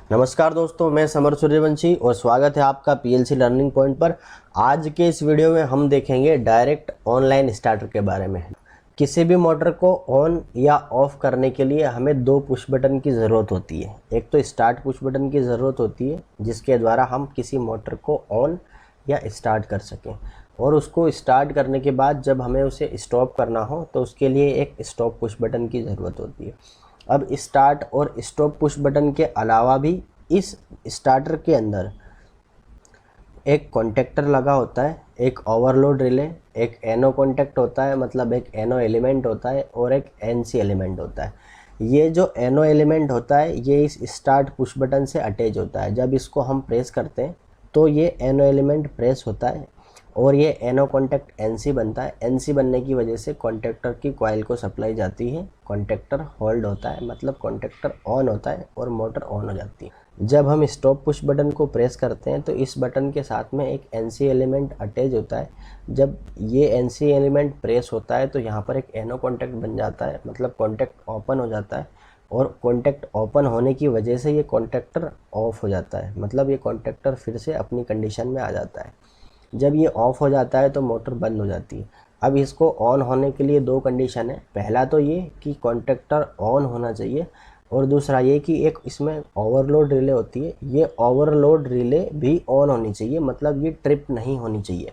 नमस्कार दोस्तों, मैं समर सूर्यवंशी और स्वागत है आपका पीएलसी लर्निंग पॉइंट पर। आज के इस वीडियो में हम देखेंगे डायरेक्ट ऑनलाइन स्टार्टर के बारे में। किसी भी मोटर को ऑन या ऑफ करने के लिए हमें दो पुश बटन की ज़रूरत होती है। एक तो स्टार्ट पुश बटन की ज़रूरत होती है जिसके द्वारा हम किसी मोटर को ऑन या स्टार्ट कर सकें, और उसको स्टार्ट करने के बाद जब हमें उसे स्टॉप करना हो तो उसके लिए एक स्टॉप पुश बटन की ज़रूरत होती है। अब स्टार्ट और स्टॉप पुश बटन के अलावा भी इस स्टार्टर के अंदर एक कॉन्टेक्टर लगा होता है, एक ओवरलोड रिले, एक एनो कॉन्टेक्ट होता है, मतलब एक एनो एलिमेंट होता है, और एक एनसी एलिमेंट होता है। ये जो एनो एलिमेंट होता है ये इस स्टार्ट पुश बटन से अटैच होता है। जब इसको हम प्रेस करते हैं तो ये एनो एलिमेंट प्रेस होता है और ये एनो कॉन्टैक्ट एनसी बनता है। एनसी बनने की वजह से कॉन्टैक्टर की कॉइल को सप्लाई जाती है, कॉन्टैक्टर होल्ड होता है, मतलब कॉन्टैक्टर ऑन होता है और मोटर ऑन हो जाती है। जब हम स्टॉप पुश बटन को प्रेस करते हैं तो इस बटन के साथ में एक एनसी एलिमेंट अटैच होता है। जब ये एनसी एलिमेंट प्रेस होता है तो यहाँ पर एक एनो कॉन्टैक्ट बन जाता है, मतलब कॉन्टैक्ट ओपन हो जाता है, और कॉन्टैक्ट ओपन होने की वजह से ये कॉन्टैक्टर ऑफ हो जाता है, मतलब ये कॉन्टैक्टर फिर से अपनी कंडीशन में आ जाता है। जब ये ऑफ़ हो जाता है तो मोटर बंद हो जाती है। अब इसको ऑन होने के लिए दो कंडीशन है। पहला तो ये कि कॉन्टैक्टर ऑन होना चाहिए, और दूसरा ये कि एक इसमें ओवरलोड रिले होती है, ये ओवरलोड रिले भी ऑन होनी चाहिए, मतलब ये ट्रिप नहीं होनी चाहिए।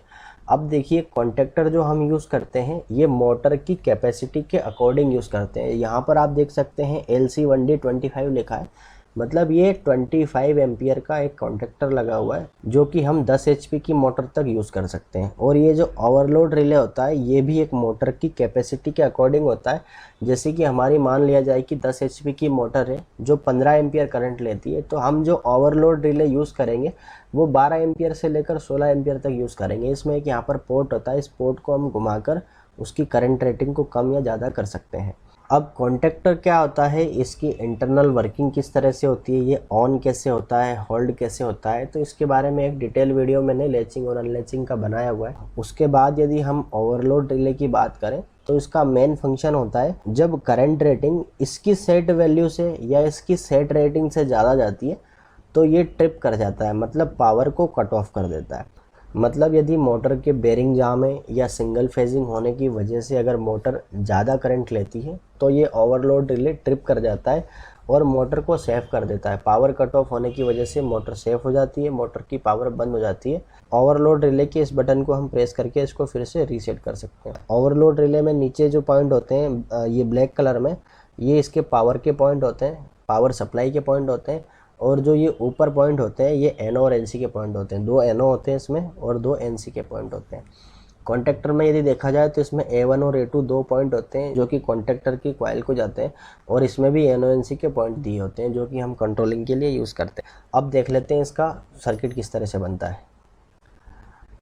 अब देखिए, कॉन्टैक्टर जो हम यूज़ करते हैं ये मोटर की कैपेसिटी के अकॉर्डिंग यूज़ करते हैं। यहाँ पर आप देख सकते हैं LC1D25 लिखा है, मतलब ये 25 एम्पियर का एक कॉन्टैक्टर लगा हुआ है जो कि हम 10 HP की मोटर तक यूज़ कर सकते हैं। और ये जो ओवरलोड रिले होता है ये भी एक मोटर की कैपेसिटी के अकॉर्डिंग होता है। जैसे कि हमारी मान लिया जाए कि 10 HP की मोटर है जो 15 एम्पियर करंट लेती है, तो हम जो ओवरलोड रिले यूज़ करेंगे वो 12 एम्पियर से लेकर 16 एम्पियर तक यूज़ करेंगे। इसमें एक यहाँ पर पोर्ट होता है, इस पोर्ट को हम घुमाकर उसकी करंट रेटिंग को कम या ज़्यादा कर सकते हैं। अब कॉन्टैक्टर क्या होता है, इसकी इंटरनल वर्किंग किस तरह से होती है, ये ऑन कैसे होता है, होल्ड कैसे होता है, तो इसके बारे में एक डिटेल वीडियो मैंने लैचिंग और अनलैचिंग का बनाया हुआ है। उसके बाद यदि हम ओवरलोड रिले की बात करें तो इसका मेन फंक्शन होता है जब करंट रेटिंग इसकी सेट वैल्यू से या इसकी सेट रेटिंग से ज़्यादा जाती है तो ये ट्रिप कर जाता है, मतलब पावर को कट ऑफ कर देता है। मतलब यदि मोटर के बेरिंग जाम है या सिंगल फेजिंग होने की वजह से अगर मोटर ज़्यादा करंट लेती है तो ये ओवरलोड रिले ट्रिप कर जाता है और मोटर को सेफ कर देता है। पावर कट ऑफ होने की वजह से मोटर सेफ हो जाती है, मोटर की पावर बंद हो जाती है। ओवरलोड रिले के इस बटन को हम प्रेस करके इसको फिर से रीसेट कर सकते हैं। ओवरलोड रिले में नीचे जो पॉइंट होते हैं ये ब्लैक कलर में, ये इसके पावर के पॉइंट होते हैं, पावर सप्लाई के पॉइंट होते हैं। और जो ये ऊपर पॉइंट होते हैं ये एनो और एनसी के पॉइंट होते हैं। दो एनो होते हैं इसमें और दो एनसी के पॉइंट होते हैं। कॉन्टैक्टर में यदि देखा जाए तो इसमें A1 और A2 दो पॉइंट होते हैं जो कि कॉन्टैक्टर की कॉइल को जाते हैं, और इसमें भी एनो एनसी के पॉइंट दिए होते हैं जो कि हम कंट्रोलिंग के लिए यूज़ करते हैं। अब देख लेते हैं इसका सर्किट किस तरह से बनता है।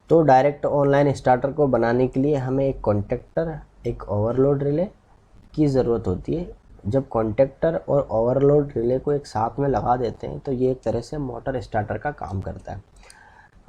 तो डायरेक्ट ऑनलाइन स्टार्टर को बनाने के लिए हमें एक कॉन्टैक्टर, एक ओवरलोड रिले की ज़रूरत होती है। जब कॉन्टैक्टर और ओवरलोड रिले को एक साथ में लगा देते हैं तो ये एक तरह से मोटर स्टार्टर का काम करता है।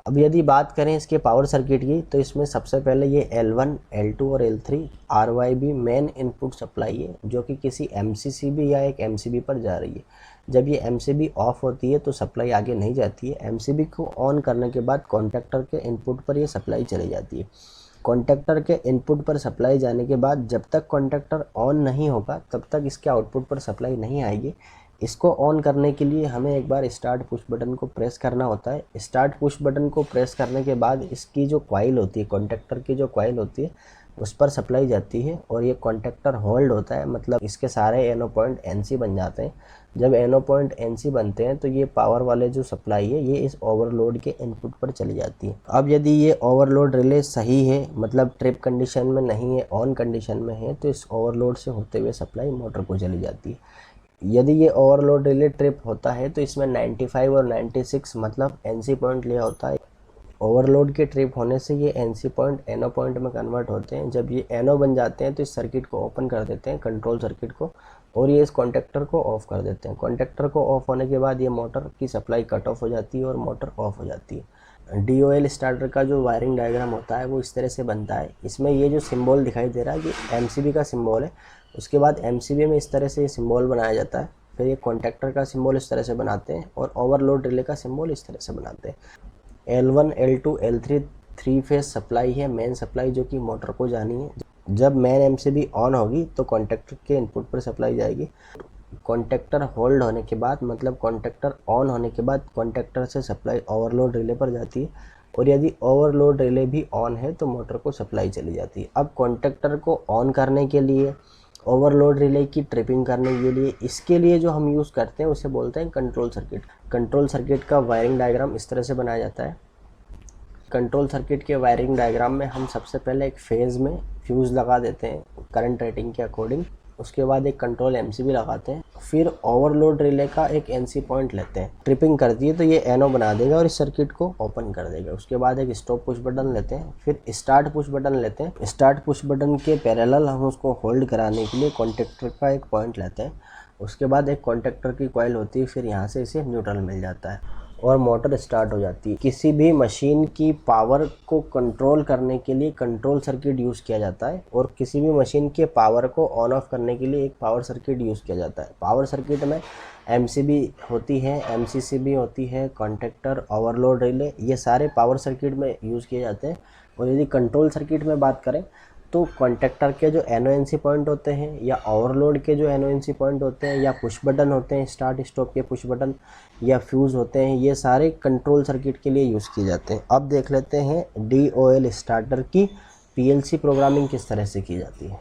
अब यदि बात करें इसके पावर सर्किट की तो इसमें सबसे पहले ये L1, L2 और L3 RYB main input supply है जो कि किसी MCCB या एक MCB पर जा रही है। जब ये MCB ऑफ होती है तो सप्लाई आगे नहीं जाती है। MCB को ऑन करने के बाद कॉन्टैक्टर के इनपुट पर ये सप्लाई चली जाती है। कॉन्टैक्टर के इनपुट पर सप्लाई जाने के बाद जब तक कॉन्टैक्टर ऑन नहीं होगा तब तक इसके आउटपुट पर सप्लाई नहीं आएगी। इसको ऑन करने के लिए हमें एक बार स्टार्ट पुश बटन को प्रेस करना होता है। स्टार्ट पुश बटन को प्रेस करने के बाद इसकी जो कॉइल होती है, कॉन्टैक्टर की जो कॉइल होती है उस पर सप्लाई जाती है और ये कॉन्टैक्टर होल्ड होता है, मतलब इसके सारे एनो पॉइंट एनसी बन जाते हैं। जब एनो पॉइंट एनसी बनते हैं तो ये पावर वाले जो सप्लाई है ये इस ओवरलोड के इनपुट पर चली जाती है। अब यदि ये ओवरलोड रिले सही है, मतलब ट्रिप कंडीशन में नहीं है, ऑन कंडीशन में है, तो इस ओवरलोड से होते हुए सप्लाई मोटर को चली जाती है। यदि ये ओवरलोड रिले ट्रिप होता है तो इसमें 95 और 96 मतलब एनसी पॉइंट लिया होता है। ओवरलोड के ट्रिप होने से ये एनसी पॉइंट एनो पॉइंट में कन्वर्ट होते हैं। जब ये एनो बन जाते हैं तो इस सर्किट को ओपन कर देते हैं, कंट्रोल सर्किट को, और ये इस कॉन्टैक्टर को ऑफ कर देते हैं। कॉन्टैक्टर को ऑफ होने के बाद ये मोटर की सप्लाई कट ऑफ हो जाती है और मोटर ऑफ हो जाती है। DOL स्टार्टर का जो वायरिंग डायग्राम होता है वो इस तरह से बनता है। इसमें ये जो सिंबल दिखाई दे रहा है ये MCB का सिंबल है। उसके बाद MCB में इस तरह से ये सिंबल बनाया जाता है। फिर ये कॉन्टैक्टर का सिंबल इस तरह से बनाते हैं और ओवरलोड रिले का सिंबल इस तरह से बनाते हैं। L1 L2 L3 3 phase supply है, मेन सप्लाई जो कि मोटर को जानी है। जब मेन MCB ऑन होगी तो कॉन्टैक्टर के इनपुट पर सप्लाई जाएगी। कॉन्टैक्टर होल्ड होने के बाद मतलब कॉन्टैक्टर ऑन होने के बाद कॉन्टैक्टर से सप्लाई ओवरलोड रिले पर जाती है और यदि ओवरलोड रिले भी ऑन है तो मोटर को सप्लाई चली जाती है। अब कॉन्टैक्टर को ऑन करने के लिए, ओवरलोड रिले की ट्रिपिंग करने के लिए, इसके लिए जो हम यूज़ करते हैं उसे बोलते हैं कंट्रोल सर्किट। कंट्रोल सर्किट का वायरिंग डायग्राम इस तरह से बनाया जाता है। कंट्रोल सर्किट के वायरिंग डायग्राम में हम सबसे पहले एक फेज़ में फ्यूज़ लगा देते हैं करंट रेटिंग के अकॉर्डिंग। उसके बाद एक कंट्रोल MCB लगाते हैं, फिर ओवरलोड रिले का एक NC पॉइंट लेते हैं। ट्रिपिंग करती है तो ये NO बना देगा और इस सर्किट को ओपन कर देगा। उसके बाद एक स्टॉप पुश बटन लेते हैं, फिर स्टार्ट पुश बटन लेते हैं। स्टार्ट पुश बटन के पैरेलल हम उसको होल्ड कराने के लिए कॉन्टैक्टर का एक पॉइंट लेते हैं। उसके बाद एक कॉन्टैक्टर की कॉइल होती है, फिर यहाँ से इसे न्यूट्रल मिल जाता है और मोटर स्टार्ट हो जाती है। किसी भी मशीन की पावर को कंट्रोल करने के लिए कंट्रोल सर्किट यूज़ किया जाता है और किसी भी मशीन के पावर को ऑन ऑफ करने के लिए एक पावर सर्किट यूज़ किया जाता है। पावर सर्किट में MCB होती है, MCCB होती है, कॉन्टैक्टर, ओवरलोड रिले, ये सारे पावर सर्किट में यूज़ किए जाते हैं। और यदि कंट्रोल सर्किट में बात करें तो कॉन्टैक्टर के जो NONC पॉइंट होते हैं या ओवरलोड के जो NONC पॉइंट होते हैं या पुश बटन होते हैं, स्टार्ट स्टॉप के पुश बटन या फ्यूज़ होते हैं, ये सारे कंट्रोल सर्किट के लिए यूज़ किए जाते हैं। अब देख लेते हैं DOL स्टार्टर की PLC प्रोग्रामिंग किस तरह से की जाती है।